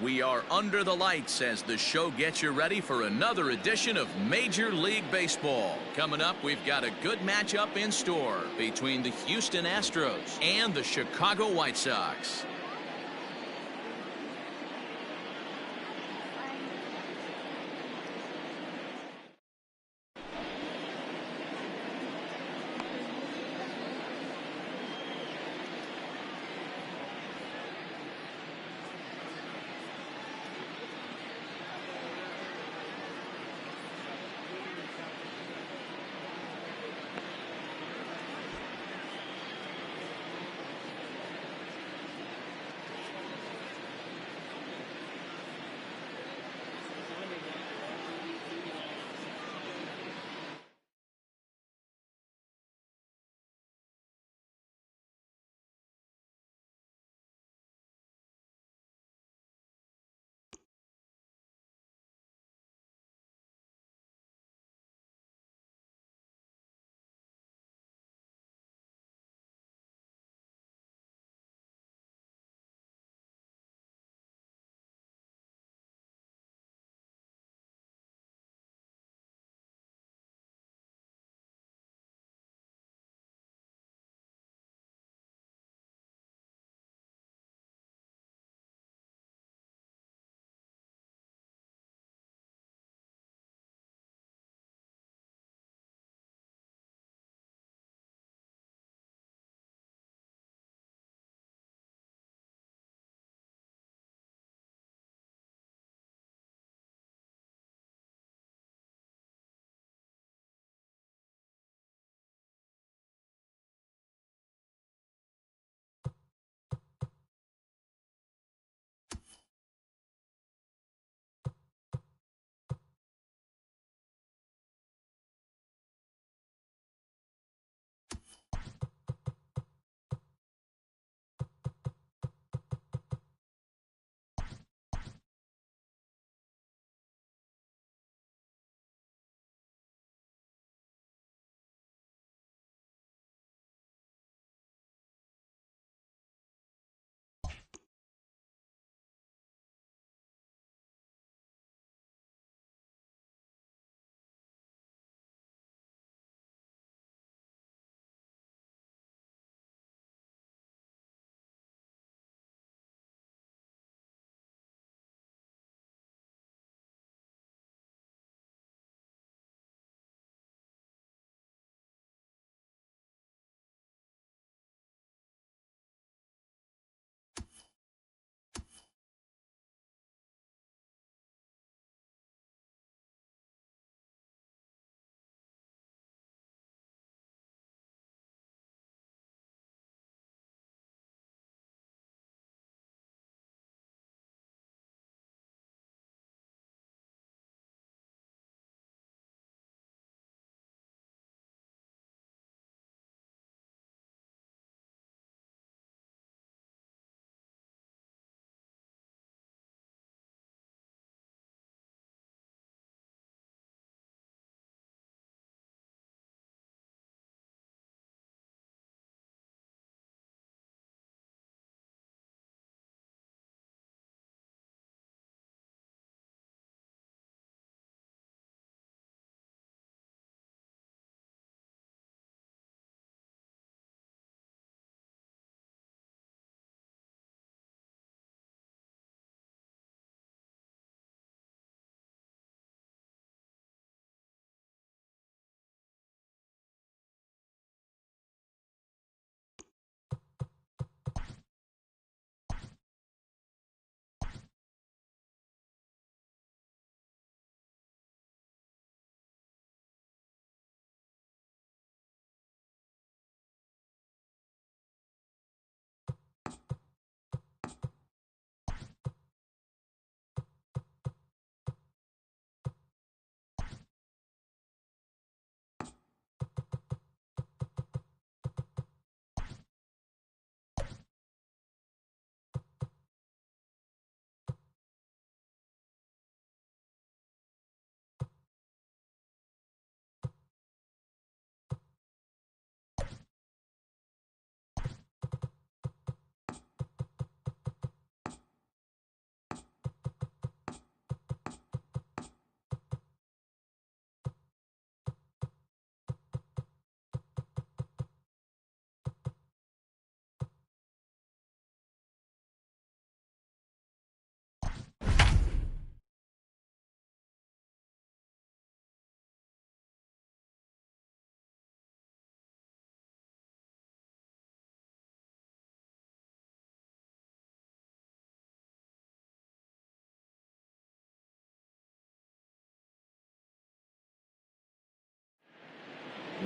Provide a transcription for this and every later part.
We are under the lights as the show gets you ready for another edition of Major League Baseball. Coming up, we've got a good matchup in store between the Houston Astros and the Chicago White Sox.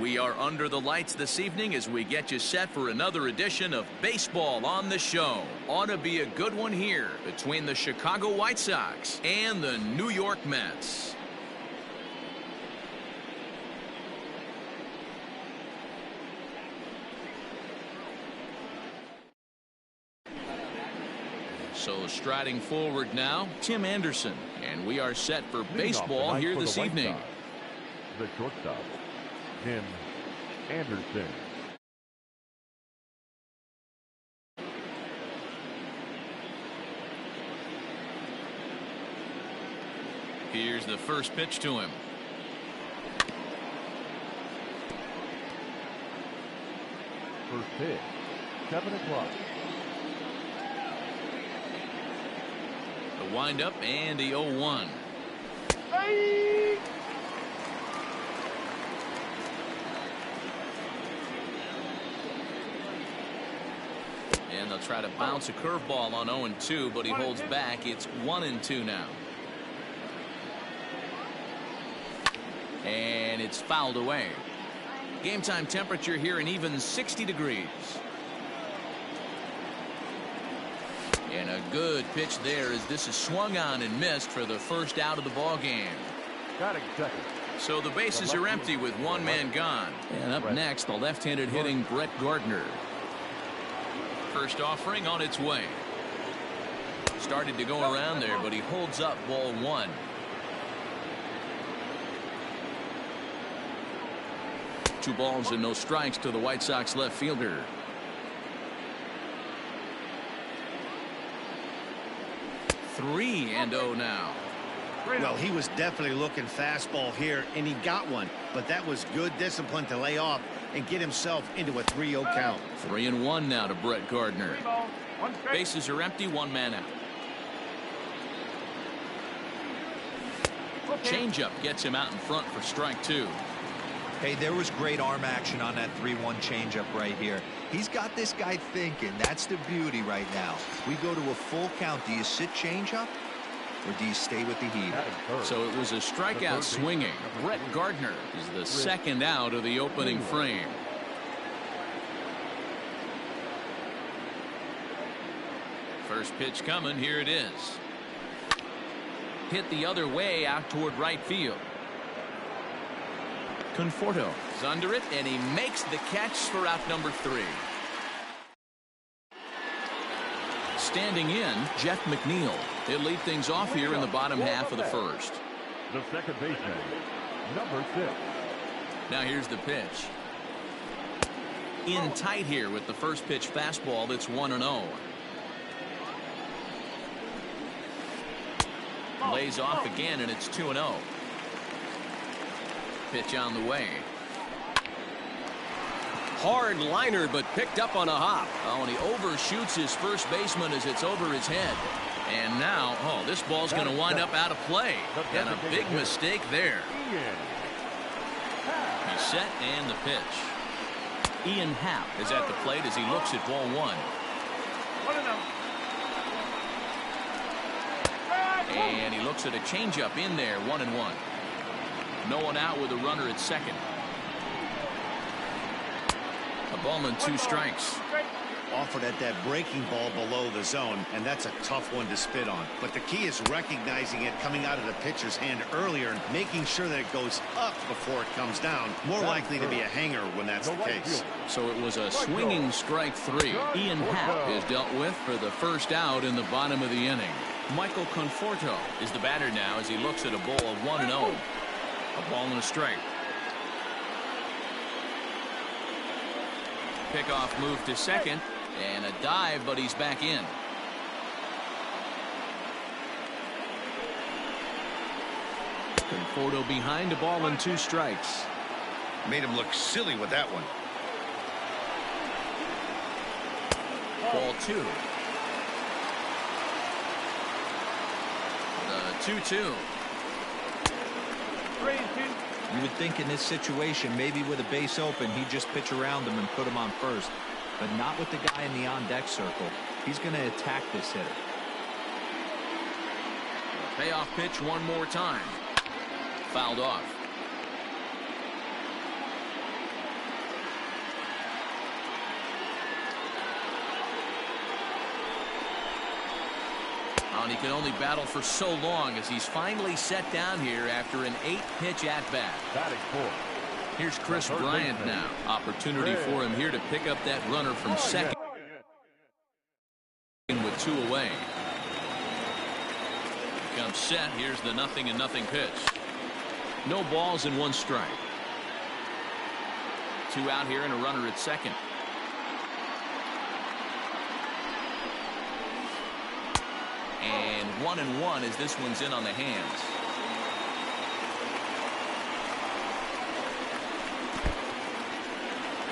We are under the lights this evening as we get you set for another edition of Baseball on the Show. Ought to be a good one here between the Chicago White Sox and the New York Mets. So striding forward now, Tim Anderson. And we are set for baseball here this evening. The shortstop, Tim Anderson. Here's the first pitch to him. First pitch, 7 o'clock. The windup and the 0-1. And they'll try to bounce a curveball on 0-2, but he holds back. It's 1-2 now. And it's fouled away. Game time temperature here an even 60 degrees. And a good pitch there as this is swung on and missed for the first out of the ball game. Batting second. So the bases are empty with one man gone. And up next, the left-handed hitting Brett Gardner. First offering on its way. Started to go around there, but he holds up ball one. Two balls and no strikes to the White Sox left fielder. Three and 0 now. Well, he was definitely looking fastball here, and he got one. But that was good discipline to lay off and get himself into a 3-0 count. 3-1 now to Brett Gardner. Bases are empty, one man out. Changeup gets him out in front for strike two. Hey, there was great arm action on that 3-1 changeup right here. He's got this guy thinking. That's the beauty right now. We go to a full count. Do you sit changeup or do you stay with the heat? So it was a strikeout swinging. Brett Gardner is the second out of the opening frame. First pitch coming. Here it is. Hit the other way out toward right field. Conforto is under it, and he makes the catch for out number 3. Standing in, Jeff McNeil. He'll lead things off here in the bottom half of the first. The second baseman, number 6. Now here's the pitch. In tight here with the first pitch fastball that's 1-0. Lays off again, and it's 2-0. Pitch on the way. Hard liner, but picked up on a hop. Oh, and he overshoots his first baseman as it's over his head. And now, oh, this ball's going to wind up out of play. And a big mistake there. He's set and the pitch. Ian Happ is at the plate as he looks at ball one. And he looks at a changeup in there, 1-1. No one out with a runner at second. A ball and 2 strikes. Offered at that breaking ball below the zone, and that's a tough one to spit on. But the key is recognizing it coming out of the pitcher's hand earlier and making sure that it goes up before it comes down. More likely to be a hanger when that's the case. So it was a swinging strike 3. Ian Happ is dealt with for the first out in the bottom of the inning. Michael Conforto is the batter now as he looks at a ball of 1-0. A ball and a strike. Pickoff move to second, and a dive, but he's back in. Conforto behind, a ball and 2 strikes. Made him look silly with that one. Ball 2. The 2-2. You would think in this situation, maybe with a base open, he'd just pitch around him and put him on first. But not with the guy in the on-deck circle. He's going to attack this hitter. Payoff pitch one more time. Fouled off. Oh, and he can only battle for so long as he's finally set down here after an 8-pitch at-bat. Batting fourth. Here's Chris Bryant now. Opportunity for him here to pick up that runner from second with 2 away. Comes set. Here's the 0-0 pitch. No balls and 1 strike. 2 out here and a runner at second. And 1-1 as this one's in on the hands.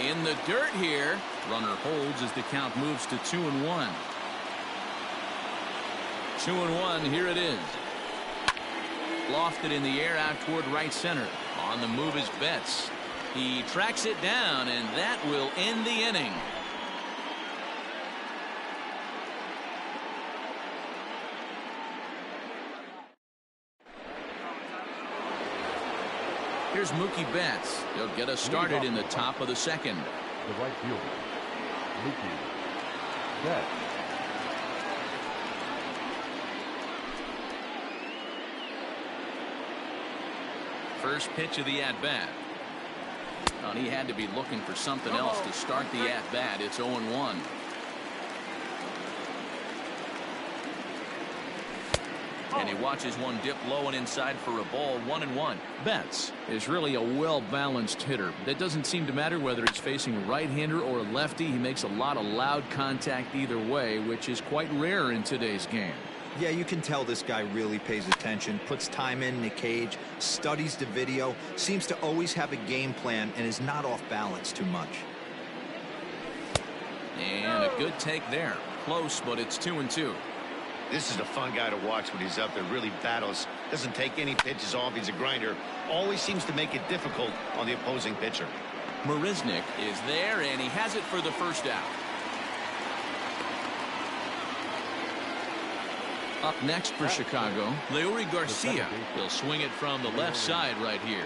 In the dirt here. Runner holds as the count moves to 2-1. 2-1. Here it is. Lofted in the air out toward right center. On the move is Betts. He tracks it down, and that will end the inning. Here's Mookie Betts. He'll get us started in the top of the second. The right fielder, Mookie Betts. First pitch of the at-bat. Oh, he had to be looking for something else to start the at-bat. It's 0-1. And he watches one dip low and inside for a ball. 1-1. Betts is really a well-balanced hitter. That doesn't seem to matter whether he's facing a right-hander or a lefty. He makes a lot of loud contact either way, which is quite rare in today's game. Yeah, you can tell this guy really pays attention, puts time in the cage, studies the video, seems to always have a game plan, and is not off balance too much. And a good take there. Close, but it's 2-2. This is a fun guy to watch when he's up there. Really battles. Doesn't take any pitches off. He's a grinder. Always seems to make it difficult on the opposing pitcher. Marisnick is there, and he has it for the first out. Up next for Chicago, Leury Garcia. He'll swing it from the left side right here.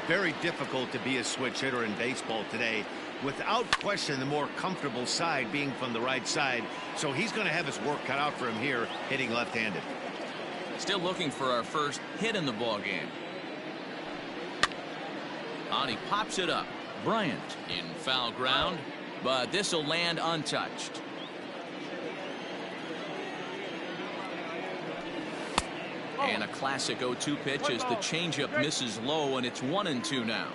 Very difficult to be a switch hitter in baseball today. Without question, the more comfortable side being from the right side. So he's going to have his work cut out for him here, hitting left-handed. Still looking for our first hit in the ball game. And he pops it up. Bryant in foul ground, but this will land untouched. And a classic 0-2 pitch as the changeup misses low, and it's 1-2 now.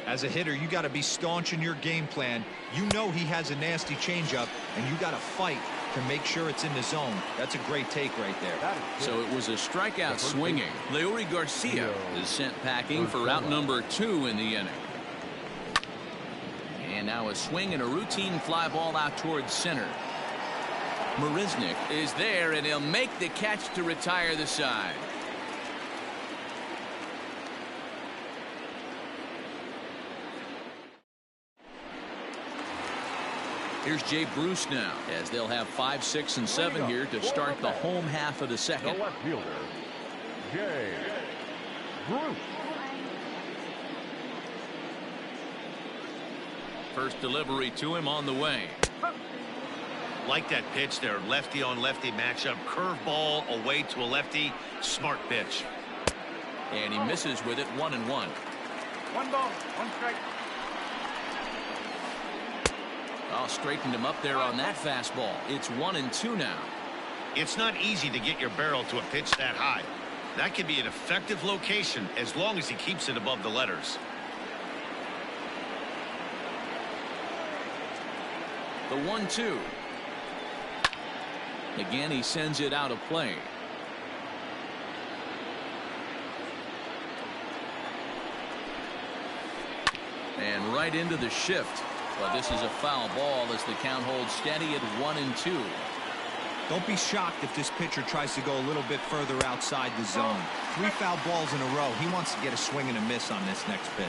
As a hitter, you got to be staunch in your game plan. You know he has a nasty changeup, and you got to fight to make sure it's in the zone. That's a great take right there. So it was a strikeout swinging. Leury Garcia is sent packing for out number 2 in the inning. And now a swing and a routine fly ball out towards center. Marisnick is there, and he'll make the catch to retire the side. Here's Jay Bruce now, as they'll have 5, 6, and 7 here to start the home half of the second. The left fielder, Jay Bruce. First delivery to him on the way. Like that pitch there, lefty on lefty matchup, curveball away to a lefty, smart pitch. And he misses with it. 1-1. 1 ball, 1 strike. Oh, straightened him up there on that fastball. It's 1-2 now. It's not easy to get your barrel to a pitch that high. That can be an effective location as long as he keeps it above the letters. The 1-2. Again, he sends it out of play. And right into the shift. But this is a foul ball as the count holds steady at 1-2. Don't be shocked if this pitcher tries to go a little bit further outside the zone. 3 foul balls in a row. He wants to get a swing and a miss on this next pitch.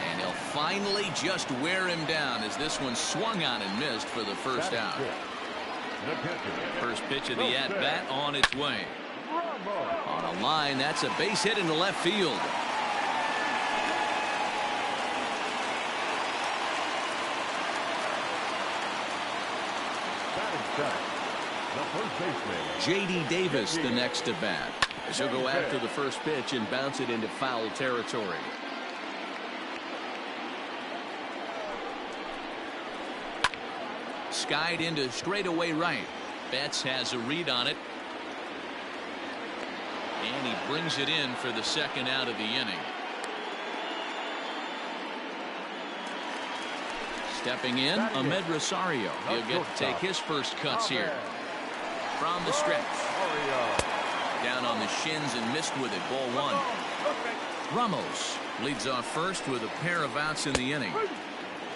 And he'll finally just wear him down as this one swung on and missed for the first out. First pitch of the at-bat on its way. On a line, that's a base hit into left field. The first baseman. J.D. Davis, the next to bat. As he'll go after the first pitch and bounce it into foul territory. Skied into straightaway right. Betts has a read on it. And he brings it in for the second out of the inning. Stepping in, Ahmed Rosario. He'll get to take his first cuts here. From the stretch. Down on the shins and missed with it. Ball one. Ramos leads off first with a pair of outs in the inning.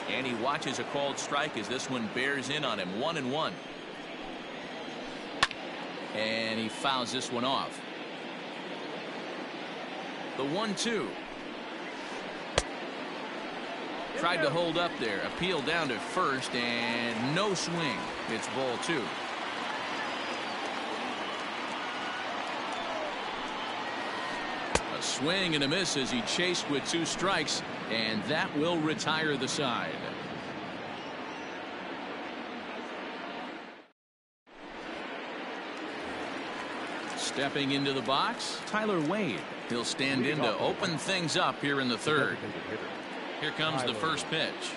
And he watches a called strike as this one bears in on him. 1-1. And he fouls this one off. The 1-2. Tried to hold up there. Appeal down to first and no swing. It's ball two. A swing and a miss as he chased with two strikes, and that will retire the side. Stepping into the box, Tyler Wade. He'll stand in to open things up here in the third. Here comes the first pitch.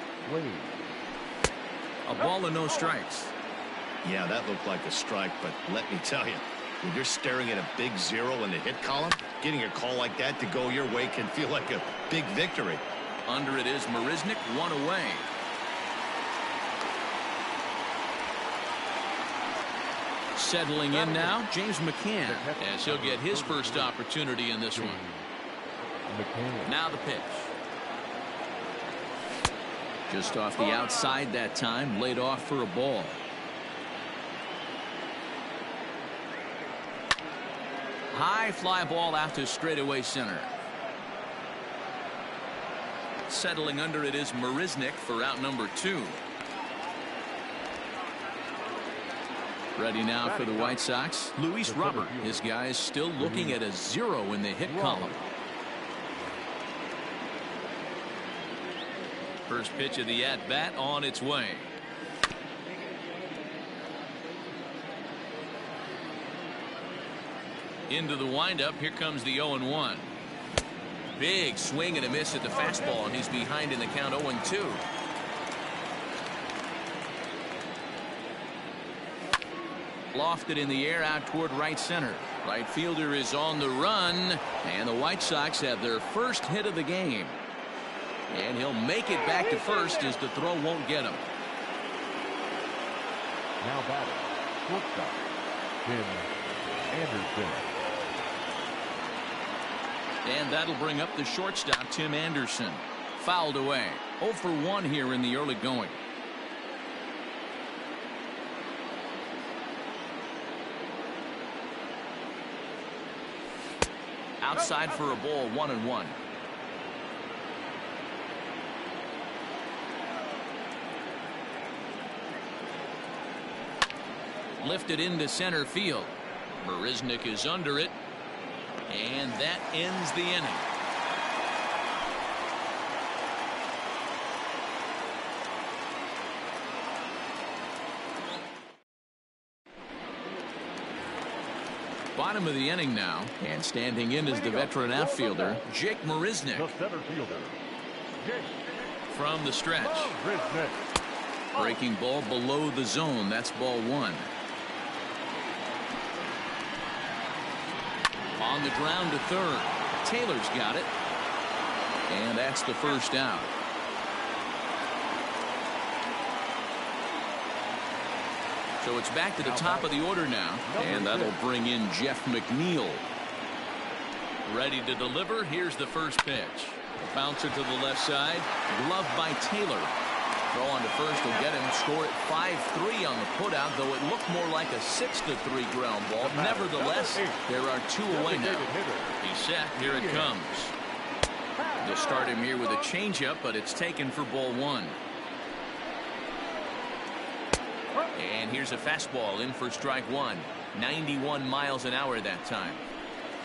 A ball and no strikes. Yeah, that looked like a strike, but let me tell you, when you're staring at a big 0 in the hit column, getting a call like that to go your way can feel like a big victory. Under it is Marisnick, one away. Settling in now, James McCann, as he'll get his first opportunity in this one. Now the pitch. Just off the outside that time, laid off for a ball. High fly ball out to straightaway center. Settling under it is Marisnick for out number 2. Ready now for the White Sox, Luis Robert. His guy is still looking at a 0 in the hit column. First pitch of the at-bat on its way. Into the windup. Here comes the 0-1. Big swing and a miss at the fastball, and he's behind in the count 0-2. Lofted in the air out toward right center. Right fielder is on the run, and the White Sox have their first hit of the game. And he'll make it back to first as the throw won't get him. Now batting, shortstop, Tim Anderson. And that'll bring up the shortstop, Tim Anderson. Fouled away. 0 for 1 here in the early going. Outside for a ball, 1-1. Lifted into center field. Marisnick is under it. And that ends the inning. Bottom of the inning now, and standing in is the veteran outfielder, Jake Marisnick. The center fielder, Jake. From the stretch. Breaking ball below the zone. That's ball 1. On the ground to third. Taylor's got it. And that's the first out. So it's back to the top of the order now. And that'll bring in Jeff McNeil. Ready to deliver. Here's the first pitch. Bouncer to the left side. Glove by Taylor. Throw on to first will get him. Score at 5-3 on the putout, though it looked more like a 6-3 ground ball. Nevertheless, there are 2 away now. He's set. Here it comes. They'll start him here with a changeup, but it's taken for ball 1. And here's a fastball in for strike 1. 91 miles an hour that time.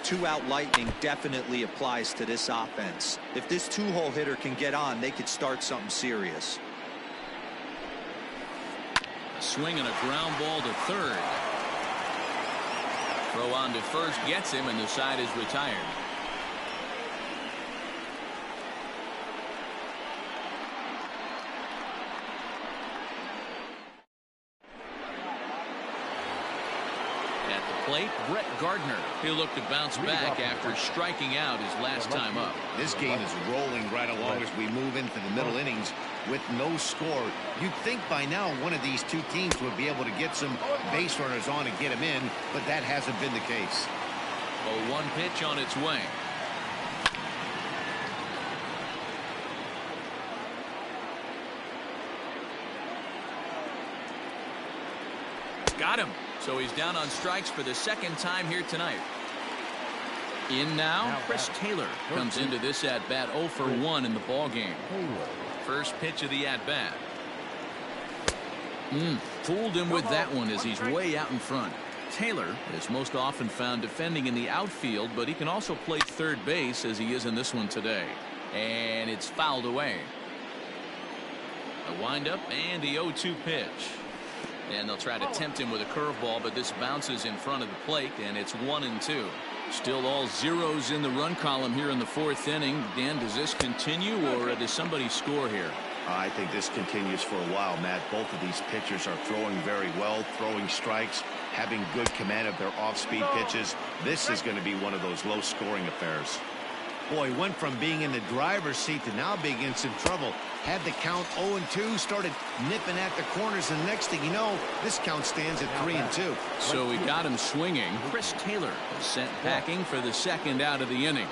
2-out lightning definitely applies to this offense. If this 2-hole hitter can get on, they could start something serious. A swing and a ground ball to third. Throw on to first gets him, and the side is retired. At the plate, Brett Gardner. He'll look to bounce back after striking out his last time up. This game is rolling right along as we move into the middle innings with no score. You'd think by now one of these two teams would be able to get some base runners on and get them in, but that hasn't been the case. A 1 pitch on its way. Got him. So he's down on strikes for the second time here tonight. In now, Chris Taylor comes into this at-bat 0 for 1 in the ball game. First pitch of the at-bat. Fooled him with that one as he's way out in front. Taylor is most often found defending in the outfield, but he can also play third base as he is in this one today. And it's fouled away. A windup and the 0-2 pitch. And they'll try to tempt him with a curveball, but this bounces in front of the plate, and it's 1-2. Still all zeros in the run column here in the 4th inning. Dan, does this continue, or does somebody score here? I think this continues for a while, Matt. Both of these pitchers are throwing very well, throwing strikes, having good command of their off-speed pitches. This is going to be one of those low-scoring affairs. Boy, went from being in the driver's seat to now being in some trouble. Had the count 0-2, started nipping at the corners, and next thing you know, this count stands at 3-2. So we got him swinging. Chris Taylor is sent packing for the second out of the inning.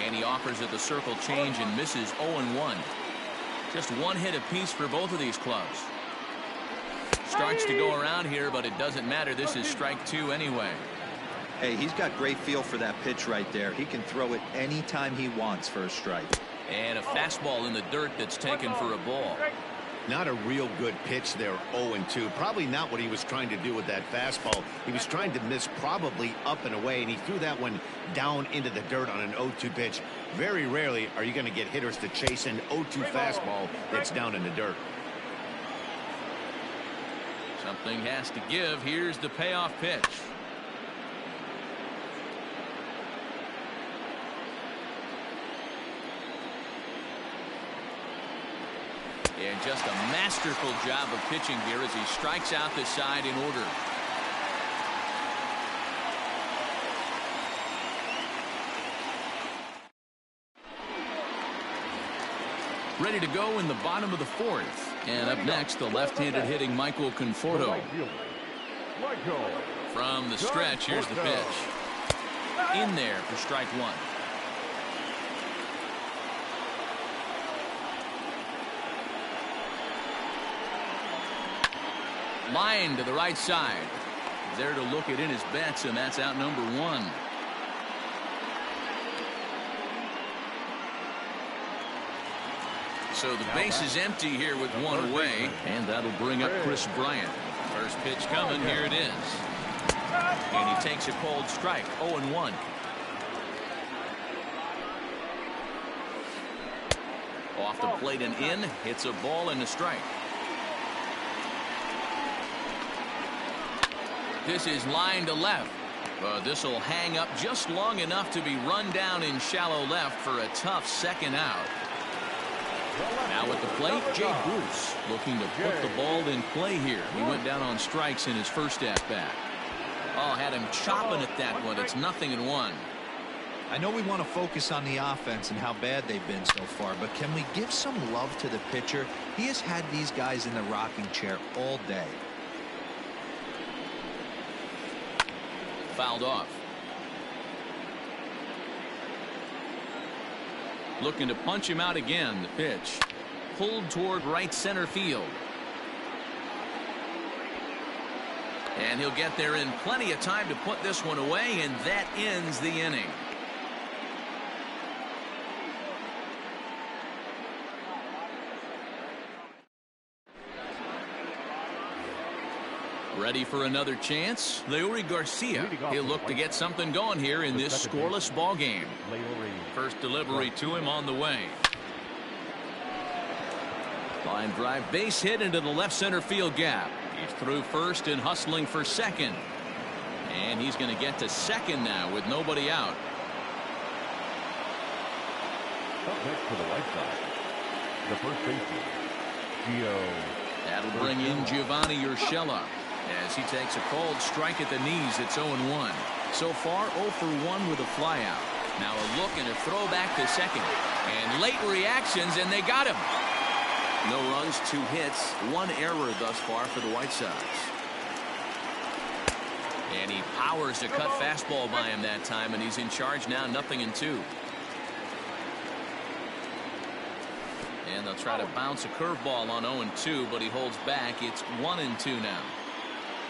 And he offers at the circle change and misses 0-1. Just one hit apiece for both of these clubs. Starts to go around here, but it doesn't matter. This is strike 2 anyway. Hey, he's got great feel for that pitch right there. He can throw it anytime he wants for a strike. And a fastball in the dirt that's taken for a ball. Not a real good pitch there, 0-2. Probably not what he was trying to do with that fastball. He was trying to miss probably up and away, and he threw that one down into the dirt on an 0-2 pitch. Very rarely are you going to get hitters to chase an 0-2 fastball that's down in the dirt. Something has to give. Here's the payoff pitch. And just a masterful job of pitching here as he strikes out the side in order. Ready to go in the bottom of the 4th. And up next, the left-handed hitting Michael Conforto. From the stretch, here's the pitch. In there for strike 1. Line to the right side. There to look it in his bets, and that's out number 1. So the base is empty here with 1 away, and that'll bring up Chris Bryant. First pitch coming, here it is. And he takes a cold strike, 0-1. Off the plate and in, hits a ball and a strike. This is line to left. This will hang up just long enough to be run down in shallow left for a tough second out. Now at the plate, Jay Bruce looking to put the ball in play here. He went down on strikes in his first at-bat. Oh, had him chopping at that one. It's 0-1. I know we want to focus on the offense and how bad they've been so far, but can we give some love to the pitcher? He has had these guys in the rocking chair all day. Fouled off. Looking to punch him out again. The pitch pulled toward right center field. And he'll get there in plenty of time to put this one away, and that ends the inning. Ready for another chance? Leury Garcia. He'll look to get something going here in this scoreless ball game. First delivery to him on the way. Line drive base hit into the left center field gap. He's through first and hustling for second. And he's going to get to second now with nobody out. Up next for the White Sox, the first baseman, Gio. That'll bring in Giovanni Urshela as he takes a cold strike at the knees. It's 0-1. So far 0 for 1 with a flyout. Now a look and a throw back to second. And late reactions, and they got him. No runs, 2 hits, 1 error thus far for the White Sox. And he powers a cut fastball by him that time, and he's in charge now, 0-2. And they'll try to bounce a curveball on 0-2, but he holds back. It's 1-2 now.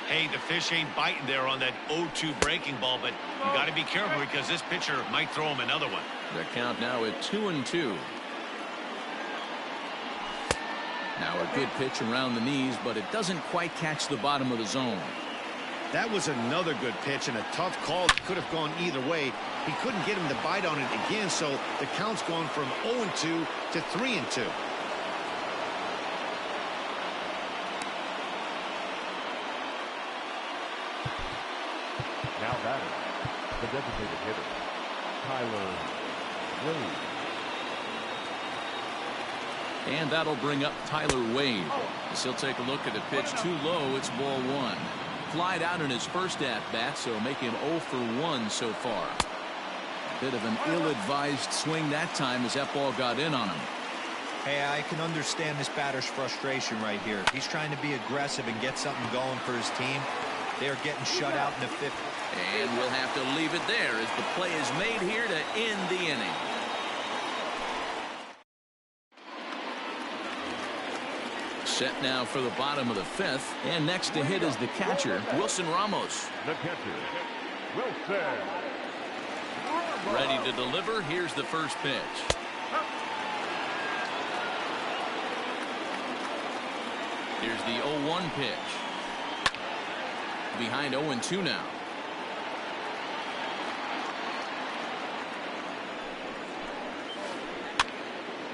Hey, the fish ain't biting there on that 0-2 breaking ball, but you got to be careful because this pitcher might throw him another one. The count now at 2-2. Now a good pitch around the knees, but it doesn't quite catch the bottom of the zone. That was another good pitch and a tough call that could have gone either way. He couldn't get him to bite on it again, so the count's gone from 0-2 to 3-2. Now batting, the designated hitter, Tyler Wade. And that'll bring up Tyler Wade. As he'll take a look at the pitch too low. It's ball 1. Flied out in his first at-bat, so make him 0 for 1 so far. Bit of an ill-advised swing that time as that ball got in on him. Hey, I can understand this batter's frustration right here. He's trying to be aggressive and get something going for his team. They are getting shut out in the 5th. And we'll have to leave it there as the play is made here to end the inning. Set now for the bottom of the 5th, and next to hit is the catcher, Wilson Ramos. The catcher, Wilson. Ready to deliver. Here's the first pitch. Here's the 0-1 pitch. Behind 0-2 now.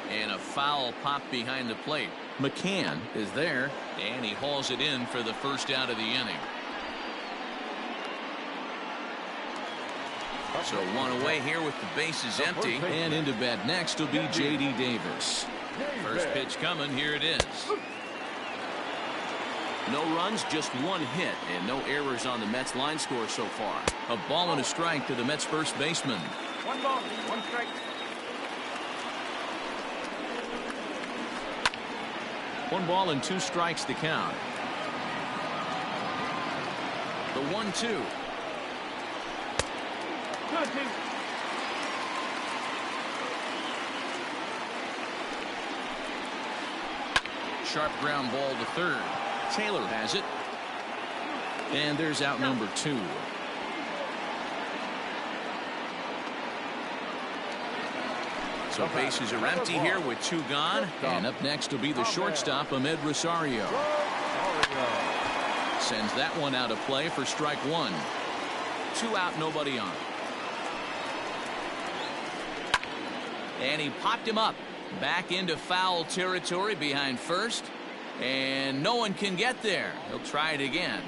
And a foul pop behind the plate. McCann is there, and he hauls it in for the first out of the inning. So one away here with the bases empty, and into bat next will be J.D. Davis. First pitch coming. Here it is. No runs, just 1 hit, and no errors on the Mets line score so far. A ball and a strike to the Mets first baseman. 1 ball, 1 strike. One ball and 2 strikes to count. The 1-2. Sharp ground ball to third. Taylor has it. And there's out number 2. So bases are empty here with 2 gone. And up next will be the shortstop, Ahmed Rosario. Sends that one out of play for strike 1. 2 out, nobody on. And he popped him up. Back into foul territory behind first. And no one can get there. He'll try it again.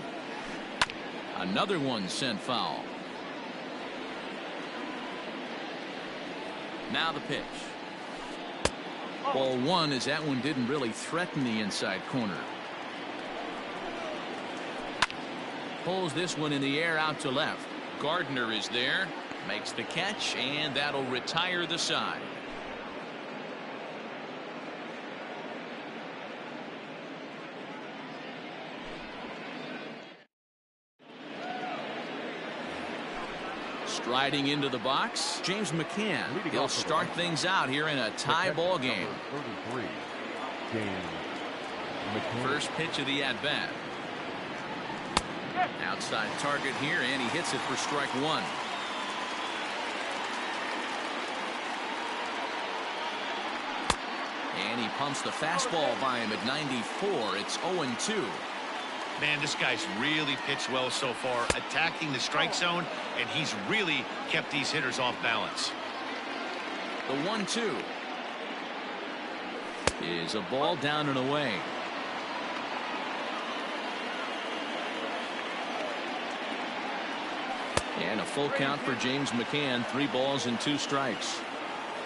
Another one sent foul. Now the pitch. Ball 1 as that one didn't really threaten the inside corner. Pulls this one in the air out to left. Gardner is there. Makes the catch, and that'll retire the side. Striding into the box, James McCann. He'll start things out here in a tie ball game. 33, James McCann. First pitch of the at-bat. Outside target here, and he hits it for strike 1. And he pumps the fastball by him at 94. It's 0-2. Man, this guy's really pitched well so far, attacking the strike zone, and he's really kept these hitters off balance. The 1-2 is a ball down and away. And a full count for James McCann. 3 balls and 2 strikes.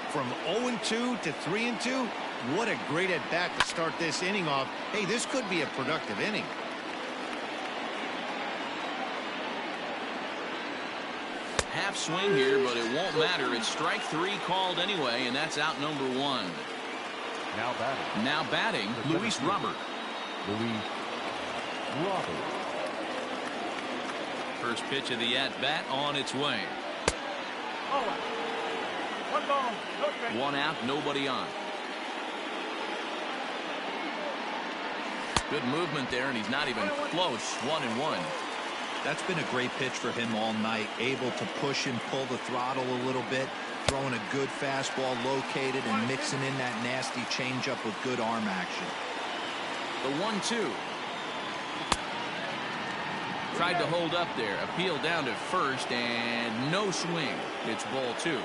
From 0-2 to 3-2, what a great at-bat to start this inning off. Hey, this could be a productive inning. Half swing here, but it won't matter. It's strike 3 called anyway, and that's out number 1. Now batting, Luis Robert. First pitch of the at-bat on its way. 1 out, nobody on. Good movement there, and he's not even close. 1-1. That's been a great pitch for him all night. Able to push and pull the throttle a little bit. Throwing a good fastball located and mixing in that nasty changeup with good arm action. The 1-2. Tried to hold up there. Appeal down to first, and no swing. It's ball 2.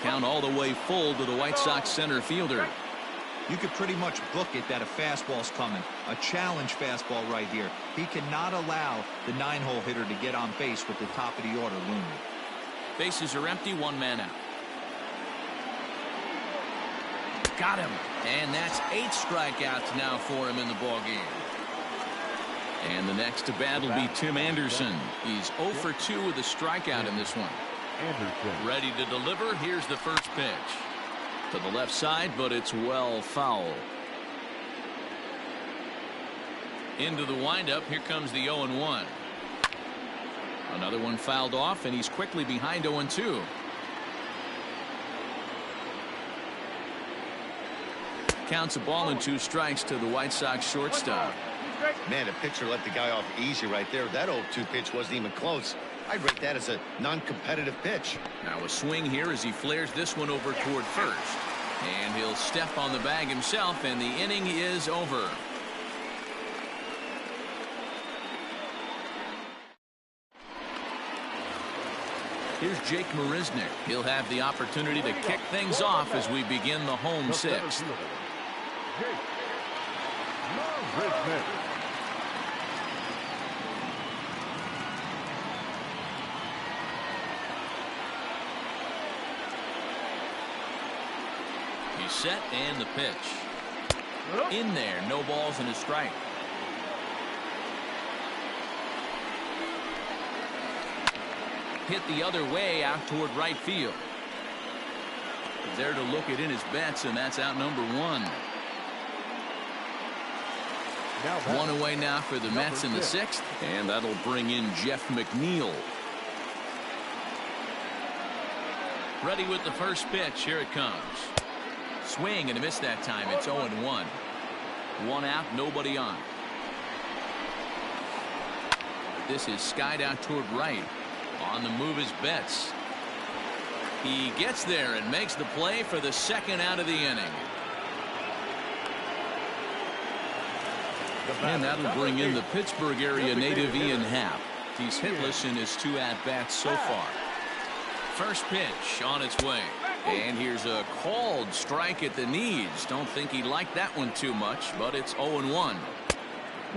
Count all the way full to the White Sox center fielder. You could pretty much book it that a fastball's coming. A challenge fastball right here. He cannot allow the 9-hole hitter to get on base with the top of the order looming. Bases are empty, 1 man out. Got him. And that's 8 strikeouts now for him in the ballgame. And the next to bat will be Tim Anderson. He's 0 for 2 with a strikeout in this one. Ready to deliver. Here's the first pitch. To the left side, but it's well foul. Into the windup. Here comes the 0-1. Another one fouled off, and he's quickly behind 0-2. Counts a ball and 2 strikes to the White Sox shortstop. Man, the pitcher let the guy off easy right there. That 0-2 pitch wasn't even close. I'd rate that as a non-competitive pitch. Now a swing here as he flares this one over toward first. And he'll step on the bag himself, and the inning is over. Here's Jake Marisnick. He'll have the opportunity to kick things off as we begin the home 6th. He's set, and the pitch. In there, no balls and a strike. Hit the other way out toward right field. There to look it in his bets, and that's out number 1. 1 away now for the Mets in the 6th, and that'll bring in Jeff McNeil. Ready with the first pitch. Here it comes. Swing and a miss that time. It's 0-1. 1 out, nobody on. This is skied out toward right. On the move is Betts. He gets there and makes the play for the 2nd out of the inning. And that'll bring in the Pittsburgh area native Ian Happ. He's hitless in his 2 at-bats so far. First pitch on its way. And here's a called strike at the knees. Don't think he liked that one too much, but it's 0-1.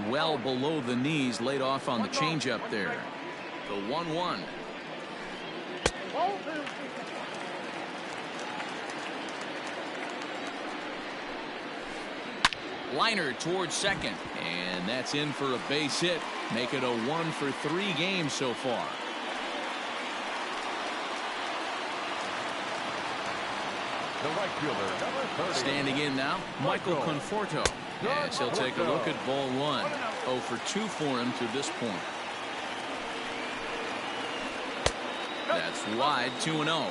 Well below the knees, laid off on the changeup there. The 1-1. Liner towards second, and that's in for a base hit. Make it a 1 for 3 games so far. The right fielder, number 30. Standing in now, Michael Conforto. Yes, he'll take a look at ball 1. 0 for 2 for him to this point. That's wide, 2-0.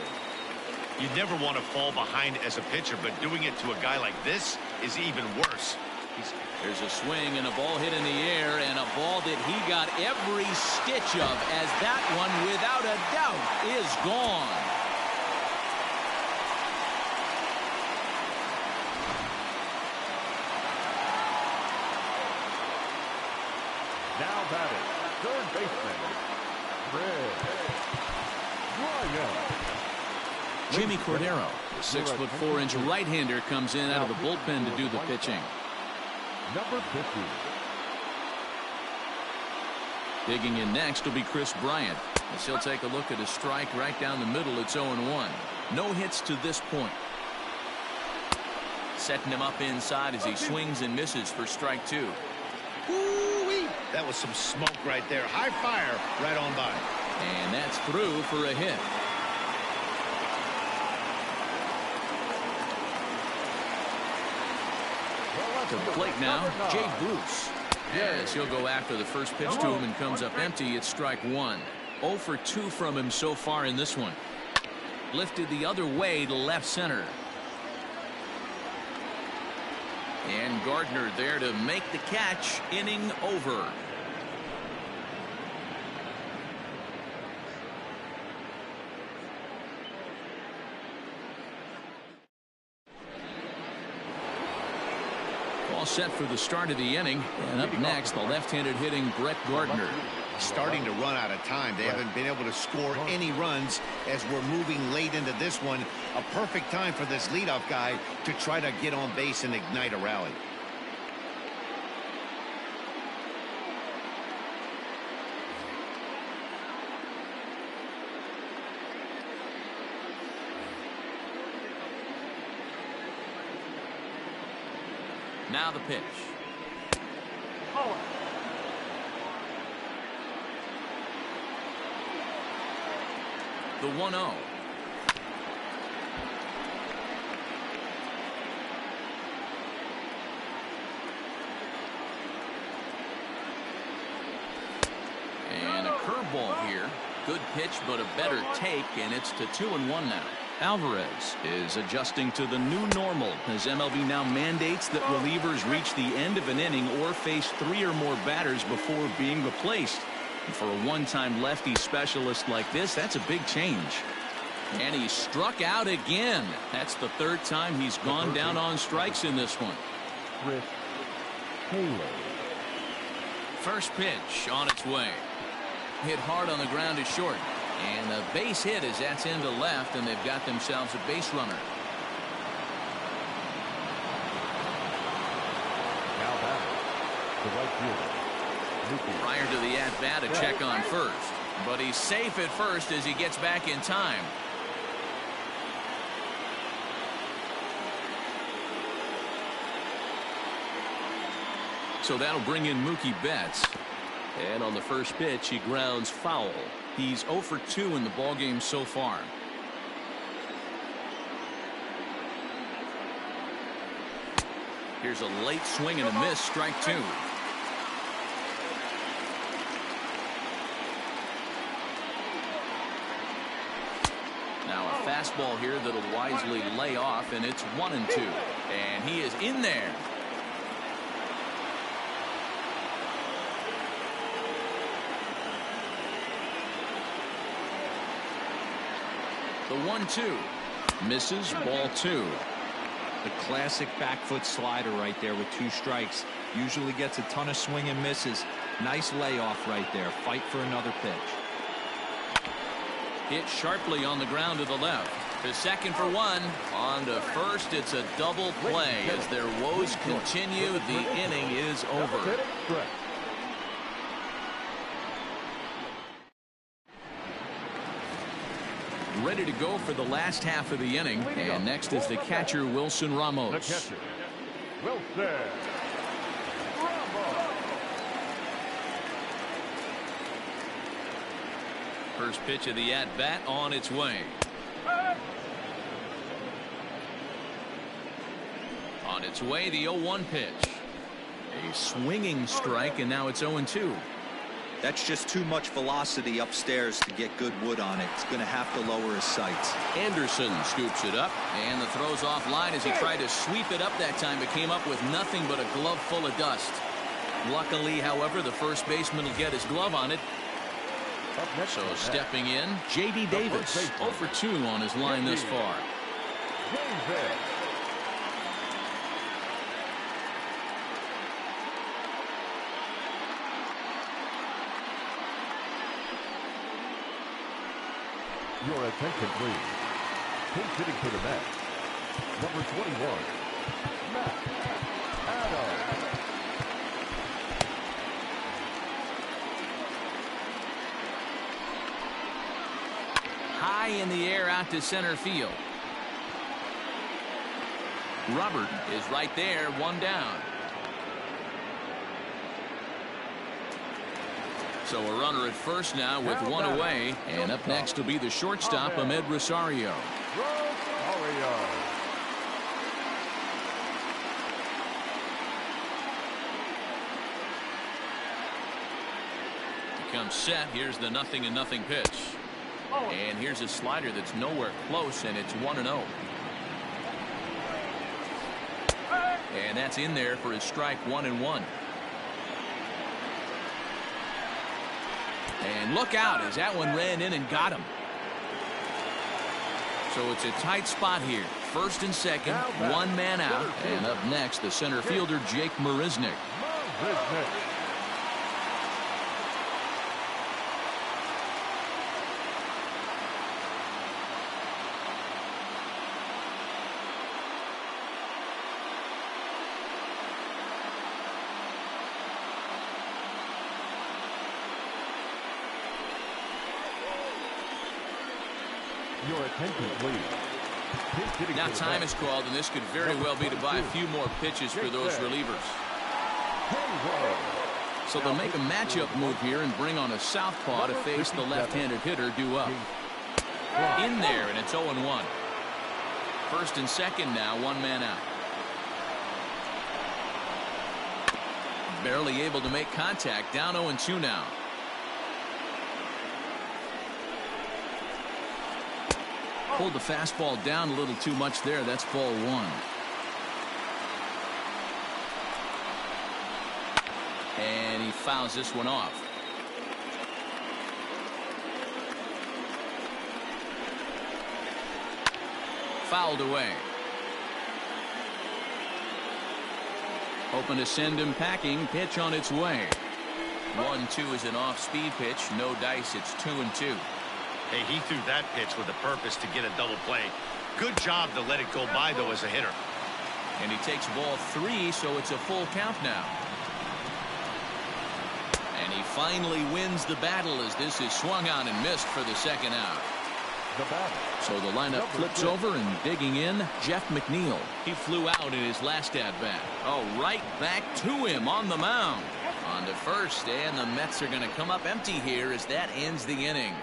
You never want to fall behind as a pitcher, but doing it to a guy like this is even worse. There's a swing and a ball hit in the air, and a ball that he got every stitch of, as that one, without a doubt, is gone. Now batting, third baseman, Fred Ryan. Jimmy Cordero, the 6'4" right-hander, comes in out of the bullpen to do the pitching. Number 50. Digging in next will be Chris Bryant, as he'll take a look at a strike right down the middle. It's 0-1. No hits to this point. Setting him up inside as he swings and misses for strike 2. Woo-wee. That was some smoke right there. High fire right on by. And that's through for a hit. To the plate now, Jay Bruce. Yes, he'll go after the first pitch to him and comes up empty. It's strike 1. 0 for 2 from him so far in this one. Lifted the other way to left center. And Gardner there to make the catch. Inning over. All set for the start of the inning. And up next, the left-handed hitting Brett Gardner. Starting to run out of time. They haven't been able to score any runs as we're moving late into this one. A perfect time for this leadoff guy to try to get on base and ignite a rally. Now the pitch. The 1-0. And a curveball here. Good pitch, but a better take, and it's to 2-1 now. Alvarez is adjusting to the new normal as MLB now mandates that relievers reach the end of an inning or face 3 or more batters before being replaced. And for a one-time lefty specialist like this, that's a big change. And he struck out again. That's the 3rd time he's gone down on strikes in this one. Chris Taylor. First pitch on its way. Hit hard on the ground to short. And a base hit as that's into left, and they've got themselves a base runner. Now batting, the right fielder. Prior to the at-bat, a check on first. But he's safe at first as he gets back in time. So that'll bring in Mookie Betts. And on the first pitch, he grounds foul. He's 0 for 2 in the ballgame so far. Here's a late swing and a miss, strike 2. Now a fastball here that'll wisely lay off, and it's 1-2. And he is in there. The 1-2 misses, ball 2. The classic back foot slider right there with 2 strikes. Usually gets a ton of swing and misses. Nice layoff right there. Fight for another pitch. Hit sharply on the ground to the left. To second for 1. On to first. It's a double play as their woes continue. The inning is over. Ready to go for the last half of the inning. And next is the catcher, Wilson Ramos. The catcher, Wilson Ramos. First pitch of the at-bat on its way. On its way, the 0-1 pitch. A swinging strike, and now it's 0-2. That's just too much velocity upstairs to get good wood on it. It's going to have to lower his sights. Anderson scoops it up, and the throw's offline as he tried to sweep it up that time, but came up with nothing but a glove full of dust. Luckily, however, the first baseman will get his glove on it. So stepping in, J.D. Davis, 0 for 2 on his line this far. Your attention, please. Pinch hitting for the Mets, number 21, Matt Adams. high in the air out to center field. Robert is right there, one down. So a runner at first now with one away. And up next will be the shortstop, Ahmed Rosario. He comes set. Here's the 0-0 pitch. And here's a slider that's nowhere close, and it's 1-0. And that's in there for his strike, 1-1. And look out as that one ran in and got him. So it's a tight spot here. First and second, one man out. And up next, the center fielder, Jake Marisnick. Your attention, please. Now time is called, and this could very well be to buy a few more pitches for those relievers. So they'll make a matchup move here and bring on a southpaw to face the left-handed hitter due up. In there, and it's 0-1. First and second now, one man out. Barely able to make contact, down 0-2 now. Pulled the fastball down a little too much there. That's ball one. And he fouls this one off. Fouled away. Hoping to send him packing. Pitch on its way. 1-2 is an off-speed pitch. No dice. It's 2-2. Hey, he threw that pitch with a purpose to get a double play. Good job to let it go by, though, as a hitter. And he takes ball 3, so it's a full count now. And he finally wins the battle as this is swung on and missed for the second out. So the lineup flips over, and digging in, Jeff McNeil. He flew out in his last at-bat. Oh, right back to him on the mound. On to first, and the Mets are going to come up empty here as that ends the inning.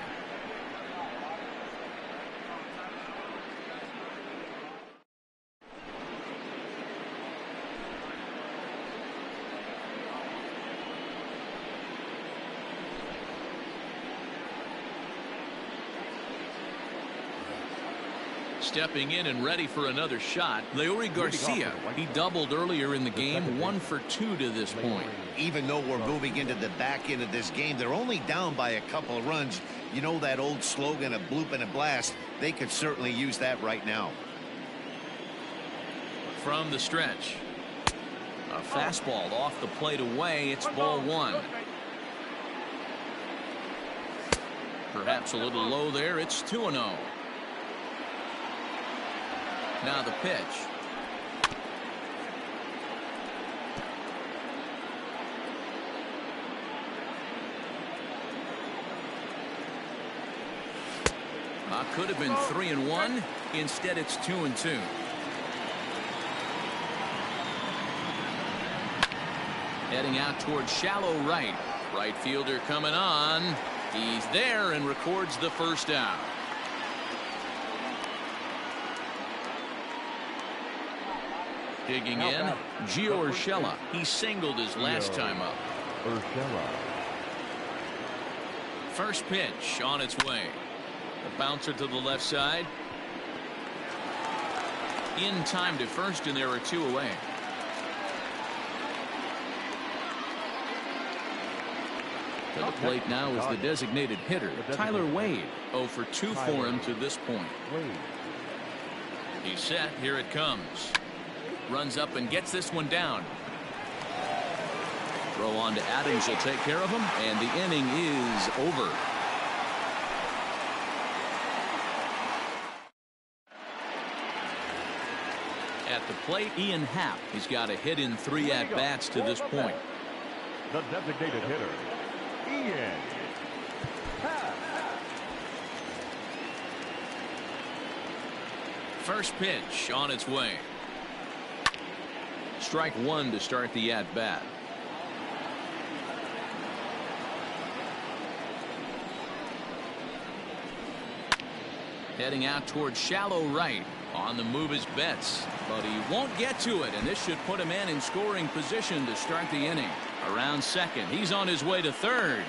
Stepping in and ready for another shot, Leury Garcia. He doubled earlier in the game, 1 for 2 to this point. Even though we're moving into the back end of this game, they're only down by a couple of runs. You know that old slogan, a bloop and a blast? They could certainly use that right now. From the stretch. A fastball off the plate away. It's ball one. Perhaps a little low there. It's 2-0. Now the pitch. Could have been 3-1. Instead, it's 2-2. Heading out towards shallow right. Right fielder coming on. He's there and records the first out. Digging in, Gio Urshela. He singled his last time up. First pitch on its way. The bouncer to the left side. In time to first, and there are 2 away. To the plate now is the designated hitter, Tyler Wade. 0 for 2 for him to this point. He's set. Here it comes. Runs up and gets this one down. Throw on to Adams will take care of him, and the inning is over. At the plate, Ian Happ. He's got a hit in 3 at-bats to this point. The designated hitter, Ian Happ. First pitch on its way. Strike one to start the at-bat. Heading out towards shallow right. On the move is Betts, but he won't get to it, and this should put a man in scoring position to start the inning. Around second, he's on his way to third.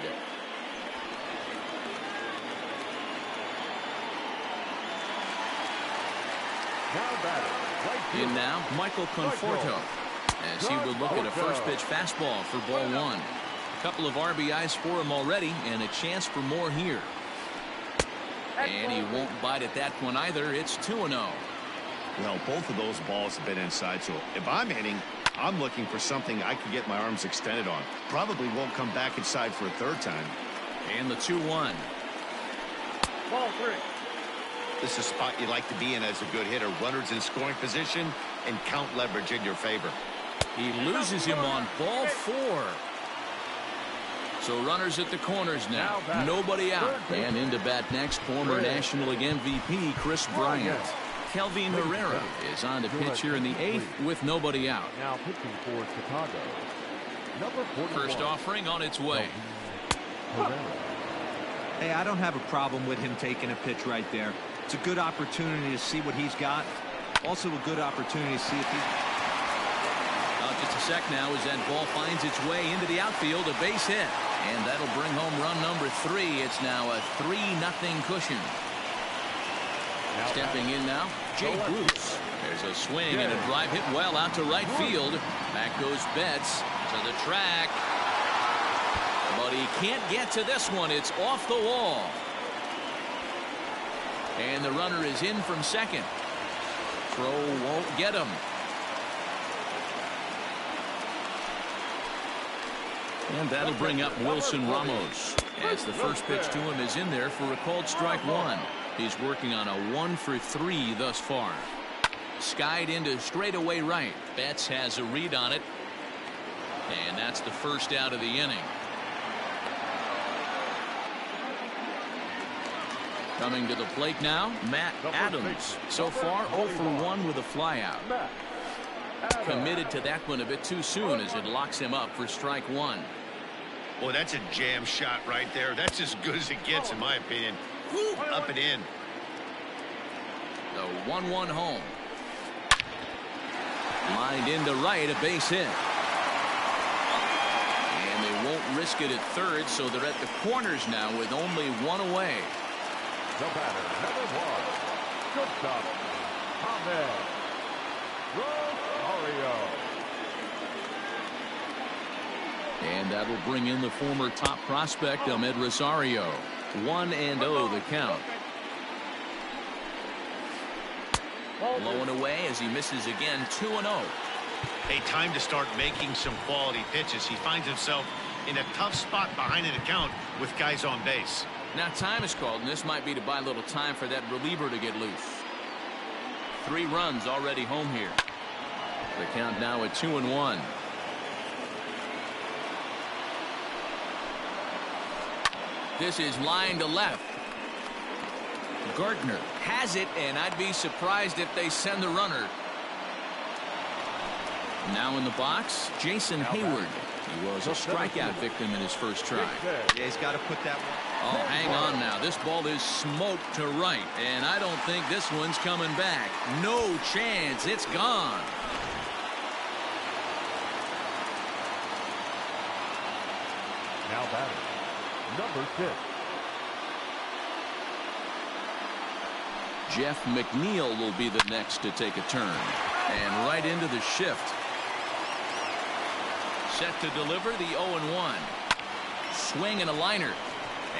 In now, Michael Conforto, as he would look at a first pitch fastball for ball one. A couple of RBIs for him already, and a chance for more here. And he won't bite at that one either. It's 2-0. Well, both of those balls have been inside, so if I'm hitting, I'm looking for something I can get my arms extended on. Probably won't come back inside for a third time. And the 2-1. Ball three. This is a spot you like to be in as a good hitter. Runners in scoring position and count leverage in your favor. He loses him on ball four. So runners at the corners now. Nobody out. And into bat next, former National League MVP Chris Bryant. Kelvin Herrera is on to pitch here in the eighth with nobody out. Now pitching for Chicago. Number 41. First offering on its way. Hey, I don't have a problem with him taking a pitch right there. It's a good opportunity to see what he's got. Also a good opportunity to see if he... Just a sec now as that ball finds its way into the outfield, a base hit. And that'll bring home run number 3. It's now a 3-0 cushion. Stepping in now, Jay Bruce. There's a swing and a drive hit well out to right field. Back goes Betts to the track. But he can't get to this one. It's off the wall. And the runner is in from second. Throw won't get him. And that'll bring up Wilson Ramos, as the first pitch to him is in there for a called strike one. He's working on a 1-for-3 thus far. Skied into straightaway right. Betts has a read on it. And that's the first out of the inning. Coming to the plate now, Matt Adams. So far 0 for 1 with a flyout. Committed to that one a bit too soon as it locks him up for strike one. Boy, that's a jam shot right there. That's as good as it gets, in my opinion. Woo, up and in. The 1-1 home. Lined into right, a base hit. And they won't risk it at third, so they're at the corners now with only one away. The batter, number 1. Shortstop, Ahmed Rosario. And that'll bring in the former top prospect, Ahmed Rosario. 1-0 the count. Low and away as he misses again. 2-0. Hey, time to start making some quality pitches. He finds himself in a tough spot behind an account with guys on base. Now time is called, and this might be to buy a little time for that reliever to get loose. 3 runs already home here. The count now at 2-1. This is line to left. Gardner has it, and I'd be surprised if they send the runner. Now in the box, Jason Hayward. He was a strikeout victim in his first try. Yeah, he's got to put that one. Oh, hang on now. This ball is smoked to right, and I don't think this one's coming back. No chance. It's gone. Now batting, number 6. Jeff McNeil will be the next to take a turn. And right into the shift. Set to deliver the 0-1. Swing and a liner.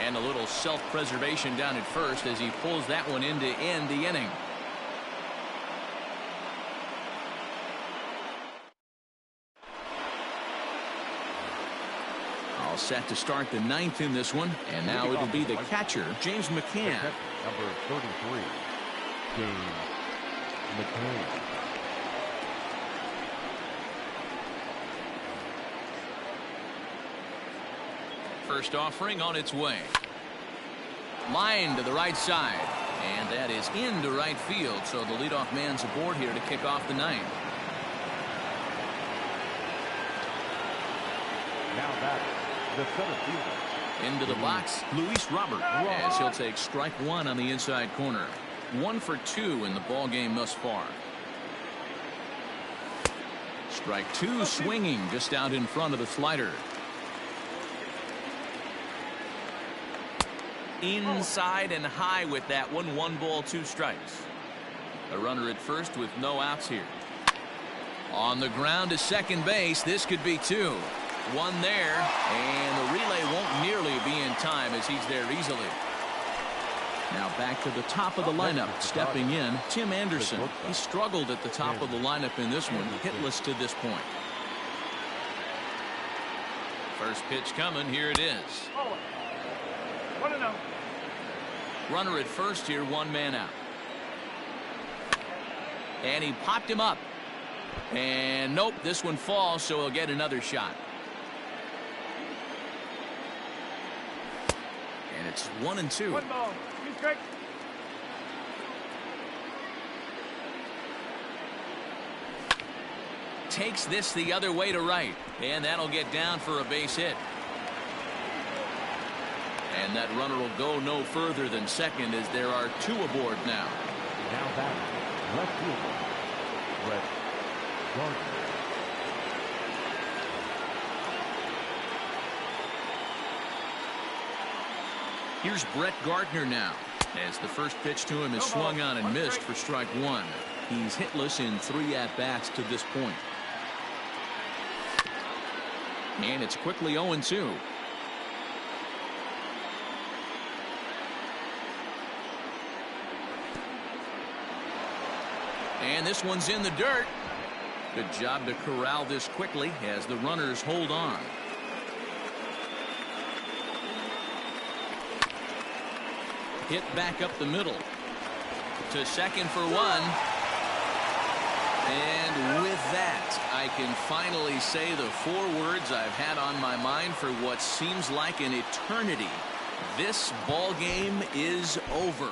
And a little self-preservation down at first as he pulls that one in to end the inning. All set to start the 9th in this one. And now it'll be the catcher, James McCann. Number 33, James McCann. First offering on its way. Line to the right side. And that is into right field, so the leadoff man's aboard here to kick off the ninth. Now back, the center fielder. Into the box, Luis Robert, as he'll take strike one on the inside corner. 1 for 2 in the ball game thus far. Strike 2 swinging just out in front of the slider. Inside and high with that one. 1 ball, 2 strikes. A runner at first with no outs here. On the ground to second base. This could be 2. 1 there, and the relay won't nearly be in time as he's there easily. Now back to the top of the lineup. Stepping in, Tim Anderson. He struggled at the top of the lineup in this one, hitless to this point. First pitch coming. Here it is. 1-0. Runner at first here, 1 man out. And he popped him up. And nope, this one falls, so he'll get another shot. And it's 1-2. 1 ball, 2 strikes. Takes this the other way to right, and that'll get down for a base hit. And that runner will go no further than second as there are 2 aboard now. Now back, left fielder, Brett Gardner. Here's Brett Gardner now, as the first pitch to him is swung on and missed for strike 1. He's hitless in 3 at-bats to this point. And it's quickly 0-2. And this one's in the dirt. Good job to corral this quickly as the runners hold on. Hit back up the middle. To second for 1. And with that, I can finally say the 4 words I've had on my mind for what seems like an eternity. This ball game is over.